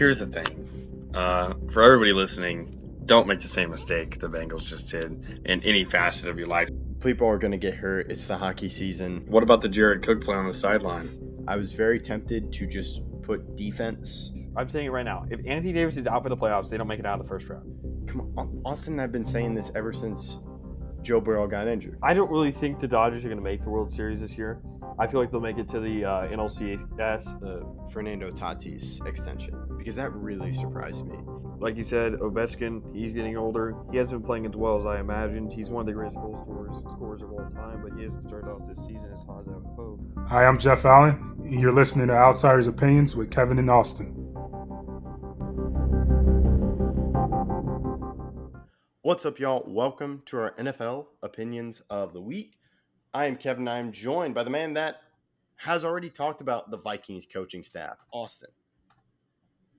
here's the thing. For everybody listening, don't make the same mistake the Bengals just did in any facet of your life. People are going to get hurt. It's the hockey season. What about the Jared Cook play on the sideline? I was very tempted to just put defense. I'm saying it right now. If Anthony Davis is out for the playoffs, they don't make it out of the first round. Come on, Austin and I've been saying this ever since Joe Burrow got injured. I don't really think the Dodgers are going to make the World Series this year. I feel like they'll make it to the NLCS. The Fernando Tatis extension, because that really surprised me. Like you said, Ovechkin, he's getting older. He hasn't been playing as well as I imagined. He's one of the greatest goal scorers of all time, but he hasn't started off this season as hot as I would hope. Hi, I'm Jeff Allen, and you're listening to Outsiders Opinions with Kevin and Austin. What's up, y'all? Welcome to our NFL Opinions of the Week. I am Kevin. I am joined by the man that has already talked about the Vikings coaching staff, Austin.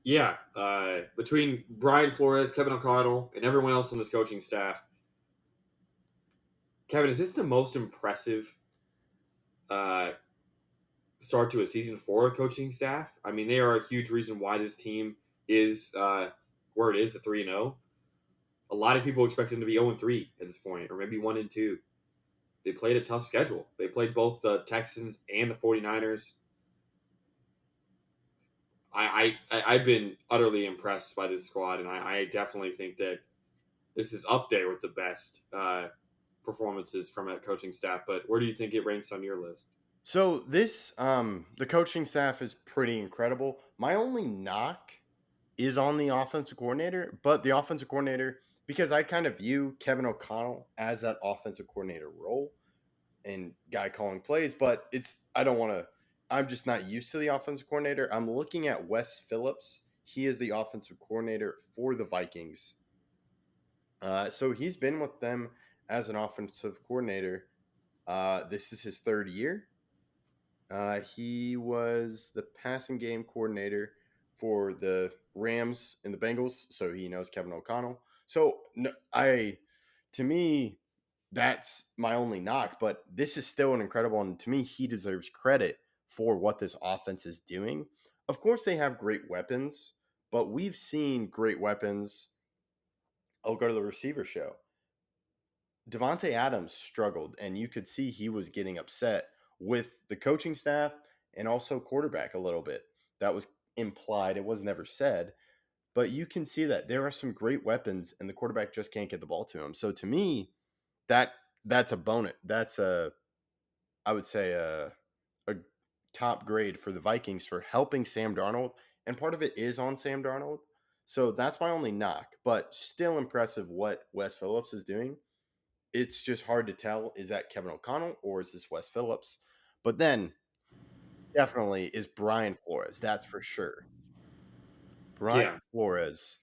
Yeah, between Brian Flores, Kevin O'Connell, and everyone else on this coaching staff, Kevin, is this the most impressive start to a season for a coaching staff? I mean, they are a huge reason why this team is where it is at 3-0. A lot of people expect them to be 0-3 at this point, or maybe 1-2. They played a tough schedule. They played both the Texans and the 49ers. I've been utterly impressed by this squad, and I definitely think that this is up there with the best performances from a coaching staff. But where do you think it ranks on your list? So this, the coaching staff is pretty incredible. My only knock is on the offensive coordinator, but the offensive coordinator, because I kind of view Kevin O'Connell as that offensive coordinator role and guy calling plays, but I'm just not used to the offensive coordinator. I'm looking at Wes Phillips. He is the offensive coordinator for the Vikings. So he's been with them as an offensive coordinator. This is his third year. He was the passing game coordinator for the Rams and the Bengals, so he knows Kevin O'Connell. So to me, that's my only knock, but this is still an incredible, and to me, he deserves credit for what this offense is doing. Of course, they have great weapons, but we've seen great weapons. I'll go to the receiver show. Devontae Adams struggled, and you could see he was getting upset with the coaching staff and also quarterback a little bit. That was implied. It was never said, but you can see that there are some great weapons, and the quarterback just can't get the ball to him. So to me, that's a bonus. That's I would say a top grade for the Vikings for helping Sam Darnold, and part of it is on Sam Darnold. So that's my only knock, but still impressive what Wes Phillips is doing. It's just hard to tell, is that Kevin O'Connell or is this Wes Phillips? But then definitely is Brian Flores, that's for sure. Brian Flores.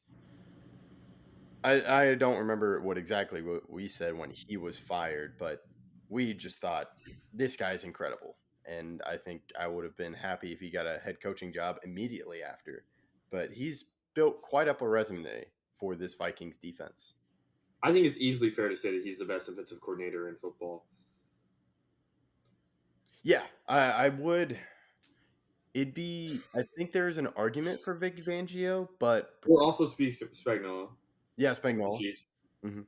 I don't remember what we said when he was fired, but we just thought this guy's incredible. And I think I would have been happy if he got a head coaching job immediately after. But he's built quite up a resume for this Vikings defense. I think it's easily fair to say that he's the best defensive coordinator in football. Yeah, I would. I think there's an argument for Vic Fangio, but Or also Spagnuolo. Yeah, Spagnuolo. Chiefs. Mm-hmm.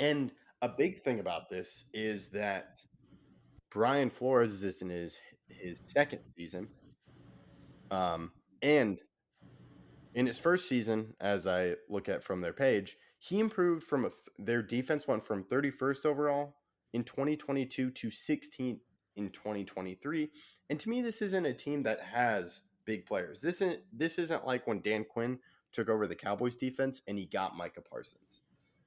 And a big thing about this is that Brian Flores is in his second season. And in his first season, as I look at from their page, he improved from their defense went from 31st overall in 2022 to 16th in 2023. And to me, this isn't a team that has big players. This isn't like when Dan Quinn took over the Cowboys defense and he got Micah Parsons.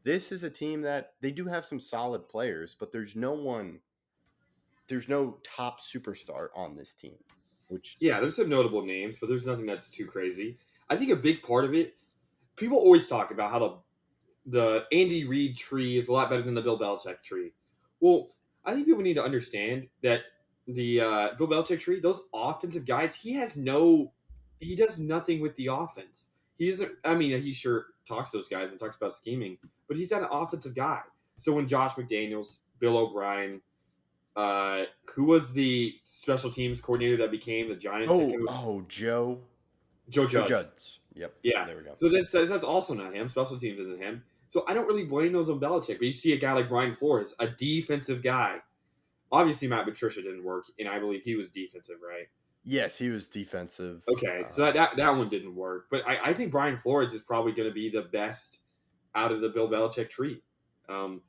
This is a team that they do have some solid players, but there's no top superstar on this team. There's some notable names, but there's nothing that's too crazy. I think a big part of it, people always talk about how the Andy Reid tree is a lot better than the Bill Belichick tree. Well, I think people need to understand that the Bill Belichick tree, those offensive guys, he does nothing with the offense. He sure talks to those guys and talks about scheming, but he's not an offensive guy. So when Josh McDaniels, Bill O'Brien, who was the special teams coordinator that became the Giants head coach? Joe. Joe Oh, Judge. Judds. Yep. Yeah. There we go. So that's also not him. Special teams isn't him. So I don't really blame those on Belichick. But you see a guy like Brian Flores, a defensive guy. Obviously, Matt Patricia didn't work, and I believe he was defensive, right? Yes, he was defensive. Okay, so that one didn't work. But I think Brian Flores is probably going to be the best out of the Bill Belichick tree. Um,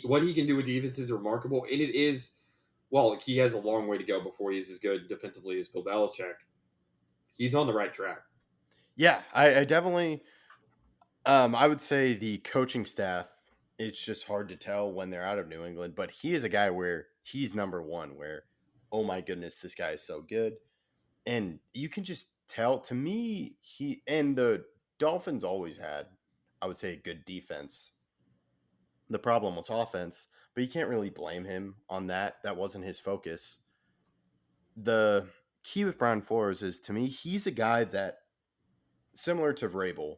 what he can do with defense is remarkable, and it is well, he has a long way to go before he's as good defensively as Bill Belichick. He's on the right track. Yeah, I definitely. I would say the coaching staff. It's just hard to tell when they're out of New England, but he is a guy where he's number one. Where, oh my goodness, this guy is so good, and you can just tell. To me, he and the Dolphins always had, I would say, a good defense. The problem was offense, but you can't really blame him on that. That wasn't his focus. The key with Brian Flores is, to me, he's a guy that, similar to Vrabel,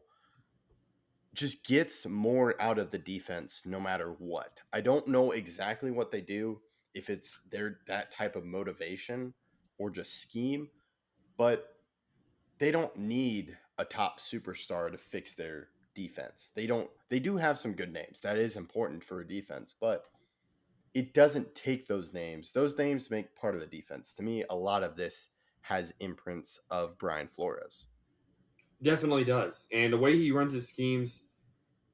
just gets more out of the defense no matter what. I don't know exactly what they do, if it's their that type of motivation or just scheme, but they don't need a top superstar to fix their defense. They do have some good names. That is important for a defense, but it doesn't take those names. Those names make part of the defense. To me, a lot of this has imprints of Brian Flores. Definitely does, and the way he runs his schemes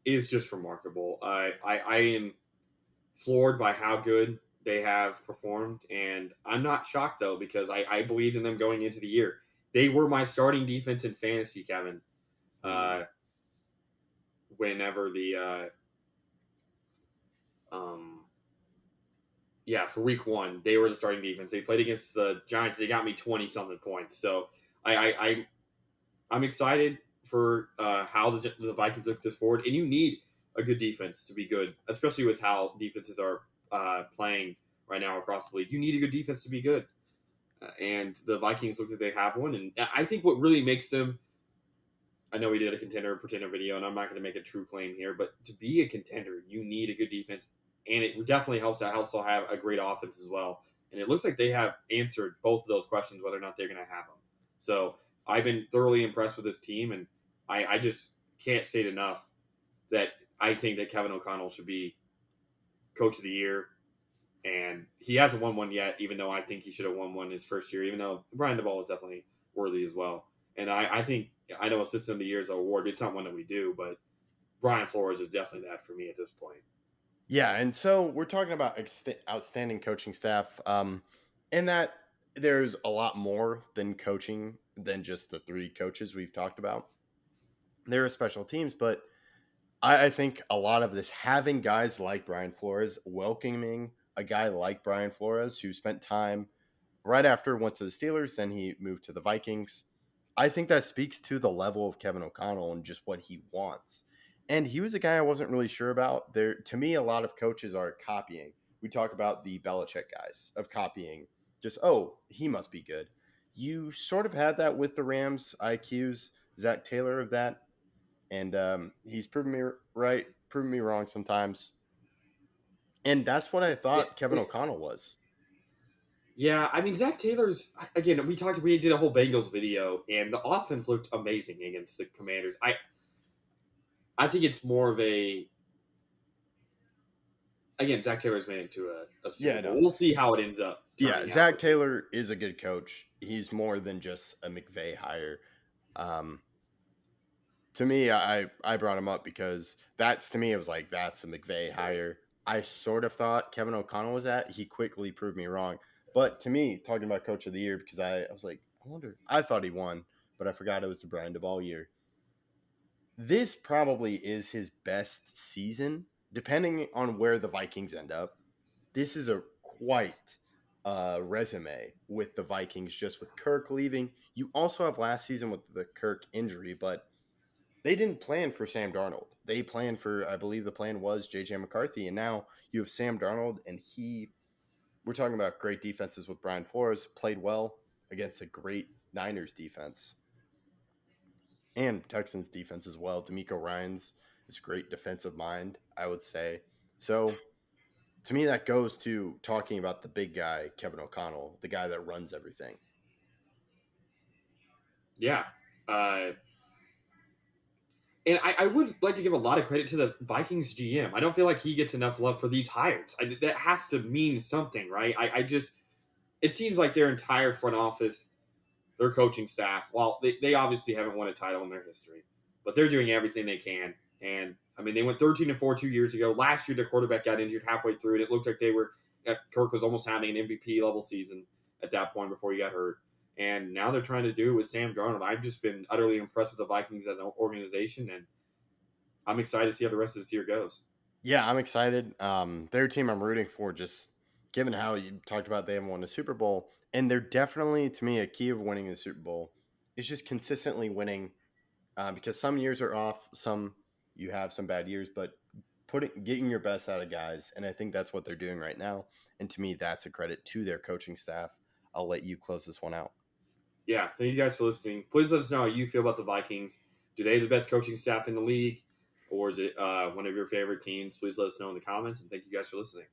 is just remarkable. I am floored by how good they have performed, and I'm not shocked though because I believed in them going into the year. They were my starting defense in fantasy, Kevin. Uh, whenever the um, yeah, for week one, they were the starting defense. They played against the Giants. They got me 20 something points. So I'm excited for how the Vikings look this forward. And you need a good defense to be good, especially with how defenses are playing right now across the league. You need a good defense to be good. And the Vikings look like they have one. And I think what really makes them, I know we did a contender pretender video, and I'm not going to make a true claim here, but to be a contender, you need a good defense. And it definitely helps to also have a great offense as well. And it looks like they have answered both of those questions, whether or not they're going to have them. So I've been thoroughly impressed with this team, and I just can't state enough that I think that Kevin O'Connell should be coach of the year. And he hasn't won one yet, even though I think he should have won one his first year, even though Brian DeBall was definitely worthy as well. And I think, I know Assistant of the Year is an award. It's not one that we do, but Brian Flores is definitely that for me at this point. Yeah, and so we're talking about outstanding coaching staff, and that there's a lot more than coaching than just the three coaches we've talked about. There are special teams, but I think a lot of this, having guys like Brian Flores, welcoming a guy like Brian Flores who spent time right after went to the Steelers, then he moved to the Vikings. I think that speaks to the level of Kevin O'Connell and just what he wants. And he was a guy I wasn't really sure about. There, to me, a lot of coaches are copying. We talk about the Belichick guys of copying. Just, oh, he must be good. You sort of had that with the Rams. I accuse Zach Taylor of that, and he's proven me right, proven me wrong sometimes. And that's what I thought Kevin O'Connell was. Yeah, I mean, Zach Taylor's, again, we did a whole Bengals video, and the offense looked amazing against the Commanders. I think it's more of a, again, Zach Taylor's made it to a Super Bowl. No. We'll see how it ends up. Yeah, Zach Taylor is a good coach. He's more than just a McVay hire. To me, I brought him up because to me, it was like, that's a McVay hire. I sort of thought Kevin O'Connell was that. He quickly proved me wrong. But to me, talking about coach of the year, because I was like, I thought he won, but I forgot it was the Brian DeBall year. This probably is his best season, depending on where the Vikings end up. This is a quite resume with the Vikings, just with Kirk leaving. You also have last season with the Kirk injury, but they didn't plan for Sam Darnold. They planned for, I believe the plan was J.J. McCarthy, and now you have Sam Darnold, and we're talking about great defenses with Brian Flores, played well against a great Niners defense and Texans defense as well. D'Amico Ryans is a great defensive mind, I would say. So to me, that goes to talking about the big guy, Kevin O'Connell, the guy that runs everything. Yeah. And I would like to give a lot of credit to the Vikings GM. I don't feel like he gets enough love for these hires. That has to mean something, right? I just, it seems like their entire front office, their coaching staff, while they obviously haven't won a title in their history, but they're doing everything they can. And I mean, they went 13-4 2 years ago. Last year, their quarterback got injured halfway through, and it looked like Kirk was almost having an MVP level season at that point before he got hurt. And now they're trying to do it with Sam Darnold. I've just been utterly impressed with the Vikings as an organization, and I'm excited to see how the rest of this year goes. Yeah, I'm excited. Their team I'm rooting for, just given how you talked about they haven't won a Super Bowl, and they're definitely, to me, a key of winning the Super Bowl is just consistently winning. Because some years are off, some you have some bad years, but getting your best out of guys, and I think that's what they're doing right now. And to me, that's a credit to their coaching staff. I'll let you close this one out. Yeah, thank you guys for listening. Please let us know how you feel about the Vikings. Do they have the best coaching staff in the league, or is it one of your favorite teams? Please let us know in the comments, and thank you guys for listening.